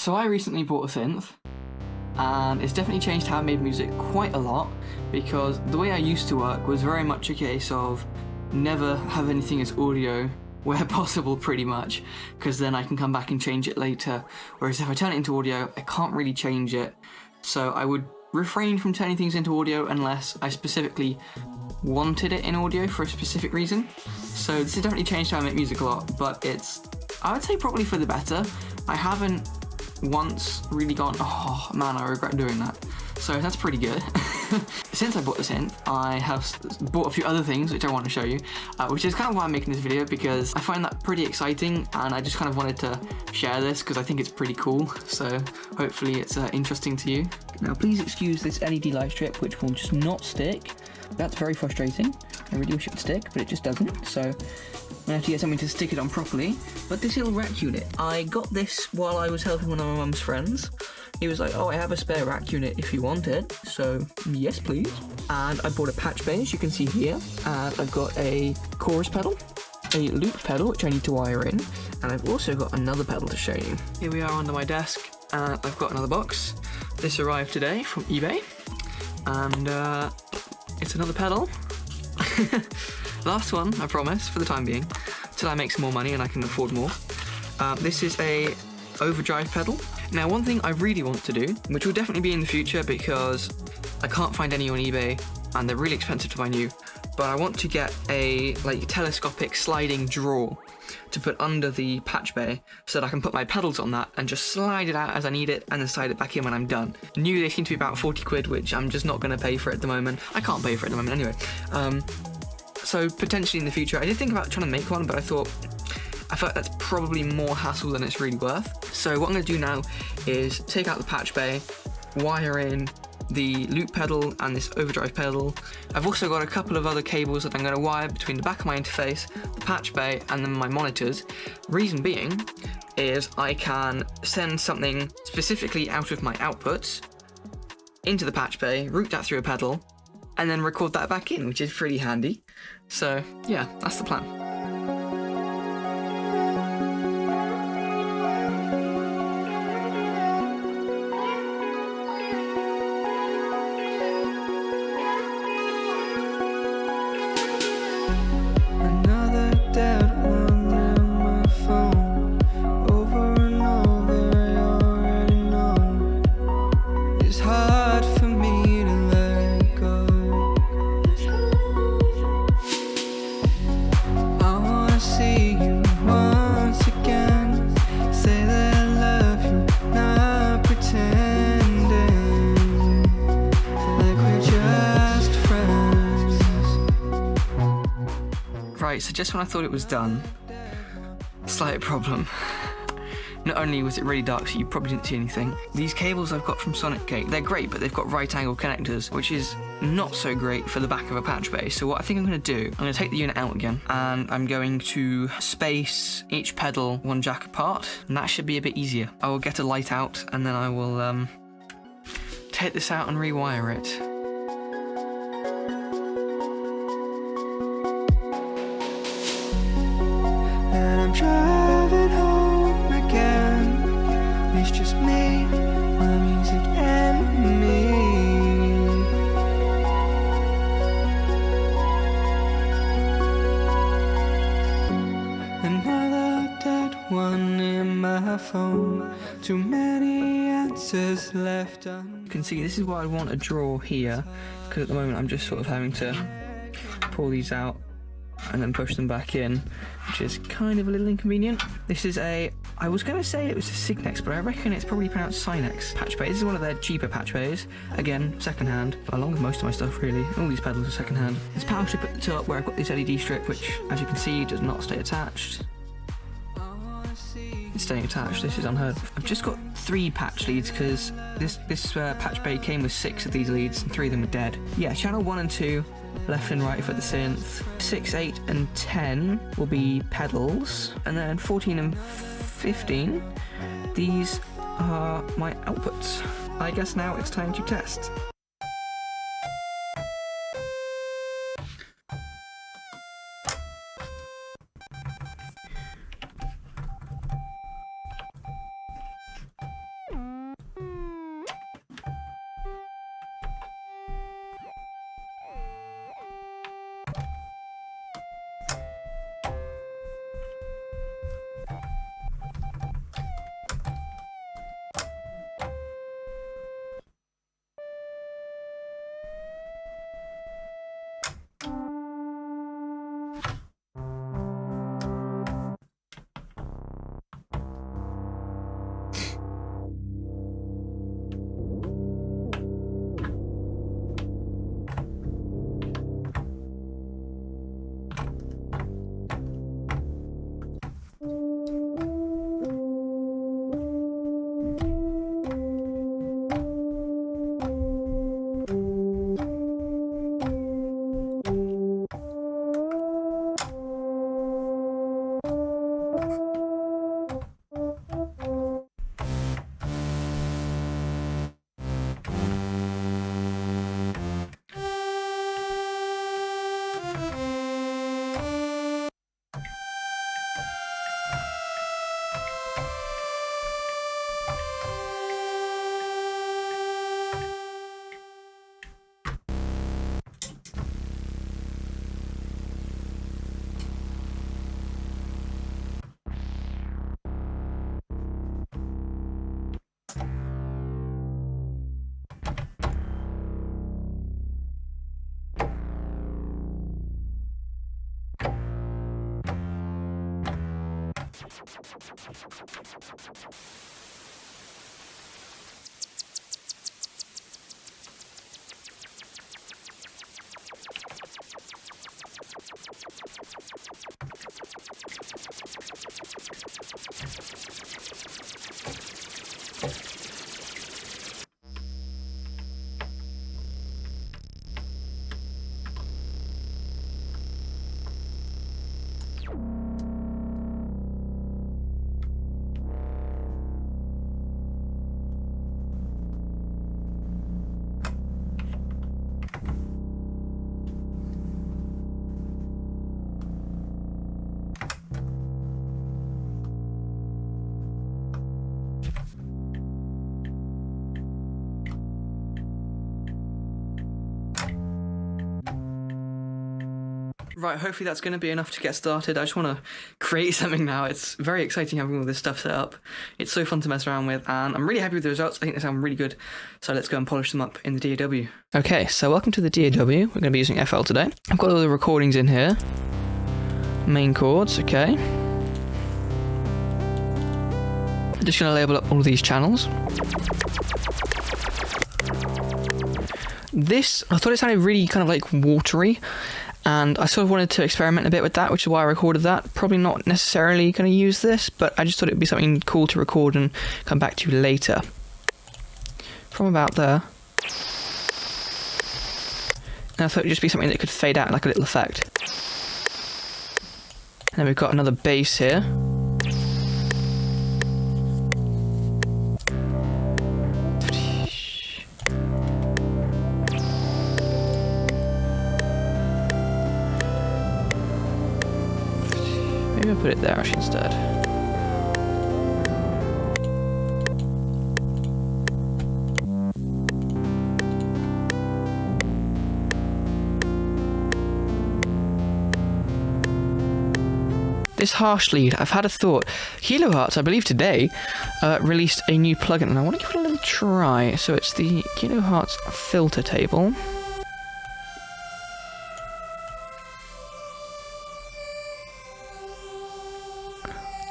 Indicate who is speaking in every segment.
Speaker 1: So I recently bought a synth, and it's definitely changed how I made music quite a lot, because the way I used to work was very much a case of never have anything as audio where possible, pretty much, because then I can come back and change it later, whereas if I turn it into audio, I can't really change it. So I would refrain from turning things into audio unless I specifically wanted it in audio for a specific reason. So this has definitely changed how I make music a lot, but it's, I would say, probably for the better. I haven't once really gone, oh man, I regret doing that. So that's pretty good. Since I bought the synth, I have bought a few other things which I want to show you, which is kind of why I'm making this video, because I find that pretty exciting, and I just kind of wanted to share this because I think it's pretty cool. So hopefully it's interesting to you. Now please excuse this LED light strip, which will just not stick. That's very frustrating. I really wish it would stick, but it just doesn't. So I have to get something to stick it on properly. But this little rack unit, I got this while I was helping one of my mum's friends. He was like, oh, I have a spare rack unit if you want it. So yes, please. And I bought a patch bay, as you can see here. And I've got a chorus pedal, a loop pedal, which I need to wire in. And I've also got another pedal to show you. Here we are under my desk, and I've got another box. This arrived today from eBay. And it's another pedal. Last one, I promise, for the time being, till I make some more money and I can afford more. This is a overdrive pedal. Now, one thing I really want to do, which will definitely be in the future because I can't find any on eBay and they're really expensive to buy new, but I want to get a telescopic sliding drawer to put under the patch bay so that I can put my pedals on that and just slide it out as I need it and then slide it back in when I'm done. New, they seem to be about 40 quid, which I'm just not going to pay for at the moment. I can't pay for it at the moment anyway. So potentially in the future, I did think about trying to make one, but I felt like that's probably more hassle than it's really worth. So what I'm going to do now is take out the patch bay, wire in the loop pedal and this overdrive pedal. I've also got a couple of other cables that I'm going to wire between the back of my interface, the patch bay, and then my monitors. Reason being is I can send something specifically out of my outputs into the patch bay, route that through a pedal, and then record that back in, which is pretty handy. So yeah, that's the plan. Right, so just when I thought it was done, slight problem. Not only was it really dark, so you probably didn't see anything. These cables I've got from Sonic Gate, they're great, but they've got right angle connectors, which is not so great for the back of a patch bay. So what I think I'm going to do, I'm going to take the unit out again, and I'm going to space each pedal one jack apart, and that should be a bit easier. I will get a light out, and then I will take this out and rewire it.
Speaker 2: And I'm driving home again. It's just me, my music and me. Another dead one in my phone. Too many answers left
Speaker 1: You can see this is why I want a drawer here, because at the moment I'm just sort of having to pull these out and then push them back in, which is kind of a little inconvenient. This is I was going to say it was a Signex, but I reckon it's probably pronounced Sinex patch bay. This is one of their cheaper patch bays. Again, second-hand, along with most of my stuff really. All these pedals are second-hand. There's a power strip at the top where I've got this LED strip, which, as you can see, does not stay attached. It's staying attached. This is unheard of. I've just got 3 patch leads because this patch bay came with 6 of these leads and 3 of them are dead. Yeah, channel 1 and 2, left and right for the synth. 6, 8 and 10 will be pedals, and then 14 and 15, these are my outputs. I guess now it's time to test. Right, hopefully that's going to be enough to get started. I just want to create something now. It's very exciting having all this stuff set up. It's so fun to mess around with, and I'm really happy with the results. I think they sound really good, so let's go and polish them up in the DAW. Okay, so welcome to the DAW. We're going to be using FL today. I've got all the recordings in here. Main chords, okay. I'm just going to label up all of these channels. This, I thought it sounded really kind of like watery, and I sort of wanted to experiment a bit with that, which is why I recorded that. Probably not necessarily going to use this, but I just thought it would be something cool to record and come back to later. From about there. And I thought it would just be something that could fade out like a little effect. And then we've got another bass here. Maybe I'll put it there actually instead. This harsh lead, I've had a thought. Kilohertz, I believe today, released a new plugin, and I want to give it a little try. So it's the Kilohertz filter table.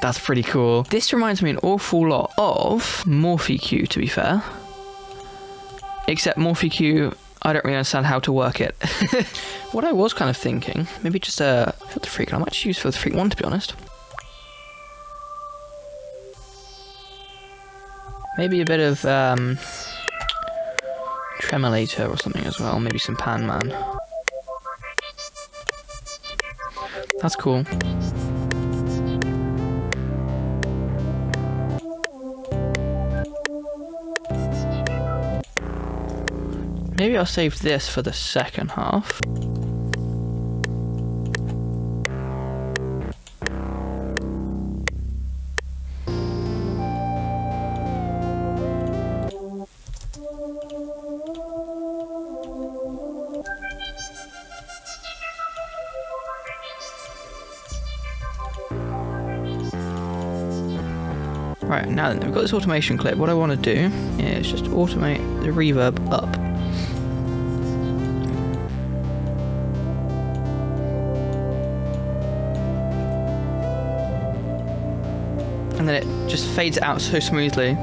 Speaker 1: That's pretty cool. This reminds me an awful lot of MorphEQ, to be fair. Except MorphEQ, I don't really understand how to work it. What I was kind of thinking, maybe just a Filter Freak. I might just use Filter Freak 1, to be honest. Maybe a bit of Tremolator or something as well. Maybe some Pan Man. That's cool. Maybe I'll save this for the second half. Right, now then, we've got this automation clip. What I want to do is just automate the reverb up. And then it just fades out so smoothly.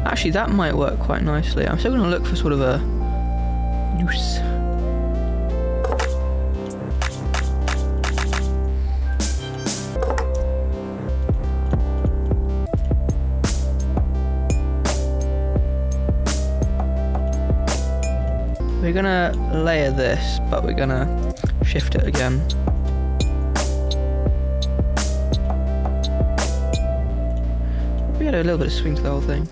Speaker 1: Actually, that might work quite nicely. I'm still going to look for sort of a noose. gonna layer this, but we're gonna shift it again. We had a little bit of swing to the whole thing.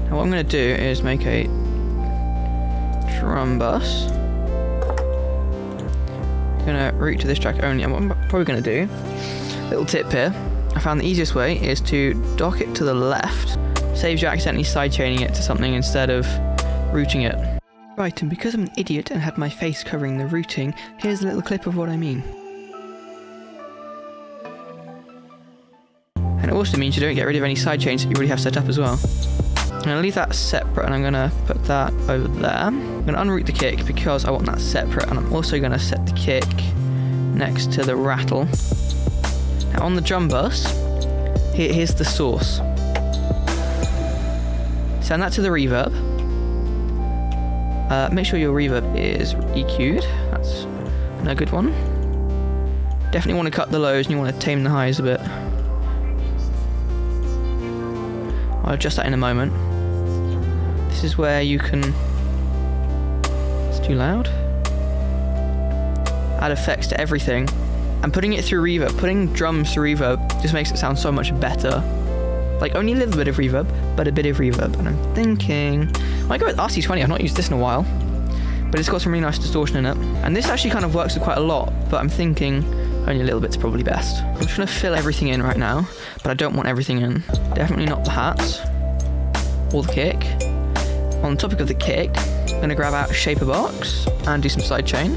Speaker 1: Now what I'm gonna do is make a drum bus. I'm gonna route to this track only, and what I'm probably gonna do, little tip here, I found the easiest way is to dock it to the left. Saves you accidentally sidechaining it to something instead of routing it. Right, and because I'm an idiot and had my face covering the routing, here's a little clip of what I mean. And it also means you don't get rid of any sidechains that you already have set up as well. I'm going to leave that separate, and I'm going to put that over there. I'm going to unroute the kick because I want that separate, and I'm also going to set the kick next to the rattle. Now on the drum bus, here's the source. Send that to the reverb. Make sure your reverb is EQ'd. That's a good one. Definitely want to cut the lows and you want to tame the highs a bit. I'll adjust that in a moment. This is where you can... It's too loud. Add effects to everything. And putting it through reverb, putting drums through reverb just makes it sound so much better. Like only a little bit of reverb, but a bit of reverb. And I'm thinking, I might go with RC20. I've not used this in a while, but it's got some really nice distortion in it. And this actually kind of works with quite a lot, but I'm thinking only a little bit's probably best. I'm just gonna fill everything in right now, but I don't want everything in. Definitely not the hats or the kick. On the topic of the kick, I'm gonna grab out a shaper box and do some sidechain.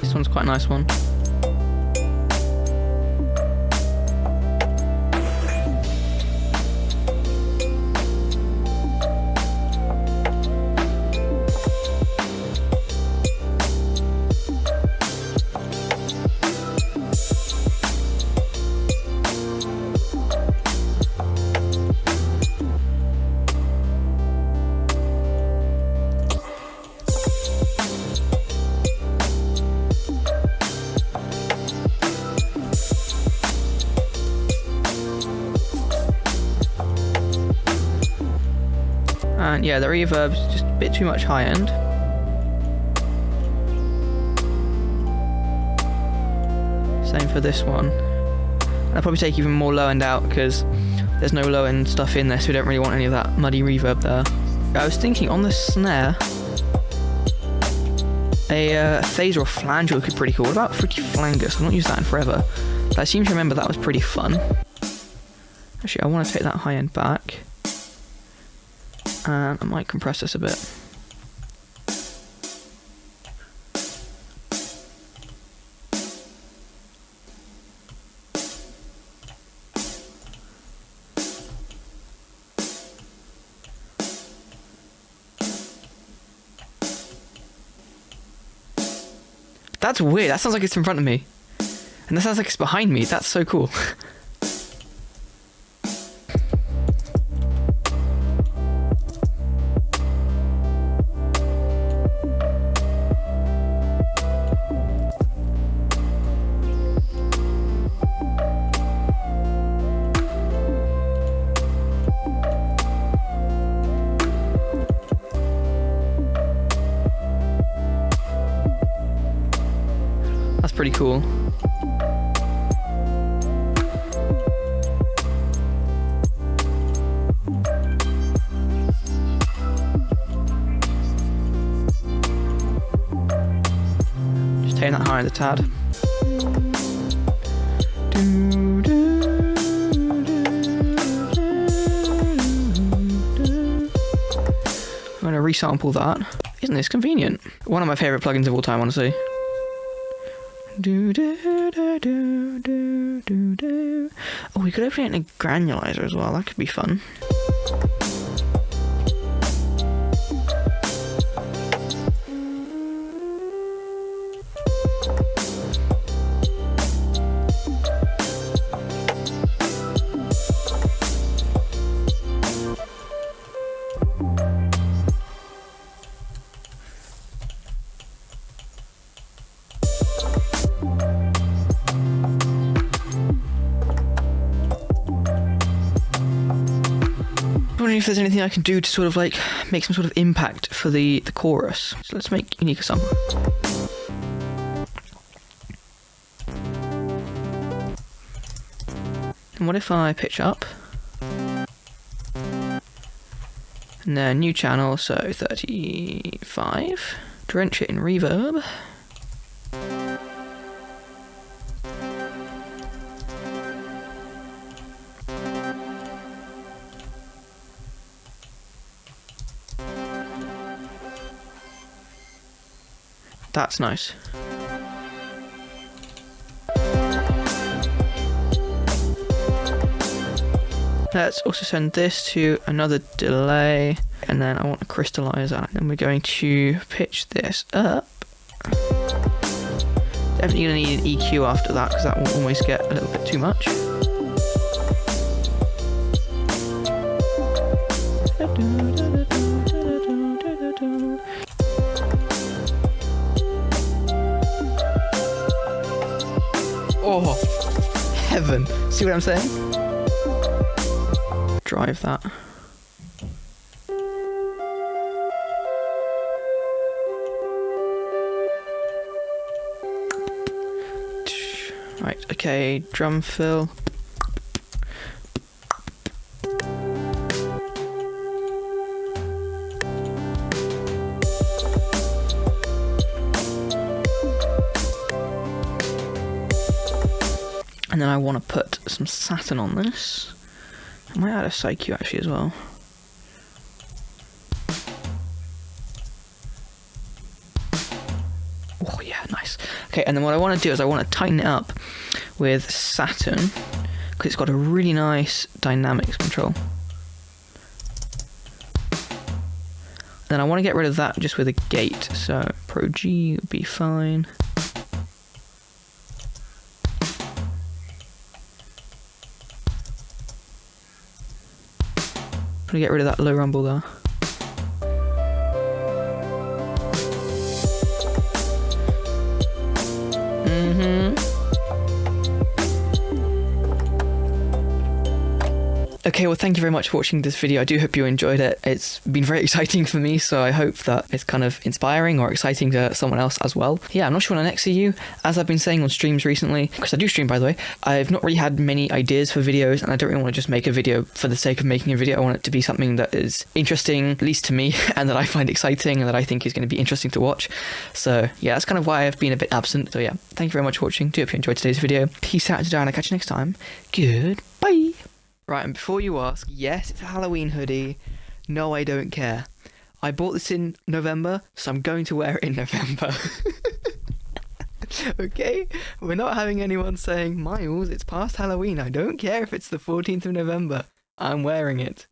Speaker 1: This one's quite a nice one. And yeah, the reverb's just a bit too much high end. Same for this one. And I'll probably take even more low end out because there's no low end stuff in there, so we don't really want any of that muddy reverb there. I was thinking on the snare, a phaser or flanger would be pretty cool. What about Fruity Flangus? I've not used that in forever, but I seem to remember that was pretty fun. Actually, I want to take that high end back. And I might compress this a bit. That's weird. That sounds like it's in front of me. And that sounds like it's behind me. That's so cool. Pretty cool. Just taking that higher the tad. I'm going to resample that. Isn't this convenient? One of my favourite plugins of all time, honestly. Oh, we could open it in a granulizer as well. That could be fun. wondering if there's anything I can do to sort of like make some sort of impact for the chorus. So let's make unique a song. And what if I pitch up? And then new channel, so 35. Drench it in reverb. That's nice. Let's also send this to another delay, and then I want a crystallizer, and we're going to pitch this up. Definitely going to need an EQ after that, because that will always get a little bit too much. Oh, heaven. See what I'm saying? Drive that. Right, okay, drum fill. And then I want to put some satin on this. I might add a side actually as well. Oh yeah, nice. Okay, and then what I want to do is I want to tighten it up with satin, because it's got a really nice dynamics control. Then I want to get rid of that just with a gate, so Pro G would be fine. I'm gonna get rid of that low rumble there. Okay, well thank you very much for watching this video. I do hope you enjoyed it. It's been very exciting for me, so I hope that it's kind of inspiring or exciting to someone else as well. Yeah, I'm not sure when I next see you. As I've been saying on streams recently, because I do stream by the way, I've not really had many ideas for videos, and I don't really want to just make a video for the sake of making a video. I want it to be something that is interesting, at least to me, and that I find exciting and that I think is going to be interesting to watch. So yeah, that's kind of why I've been a bit absent. So yeah, thank you very much for watching. Do hope you enjoyed today's video. Peace out and I'll catch you next time. Goodbye. Right, and before you ask, yes, it's a Halloween hoodie. No, I don't care. I bought this in November, so I'm going to wear it in November. Okay? We're not having anyone saying, Miles, it's past Halloween. I don't care if it's the 14th of November. I'm wearing it.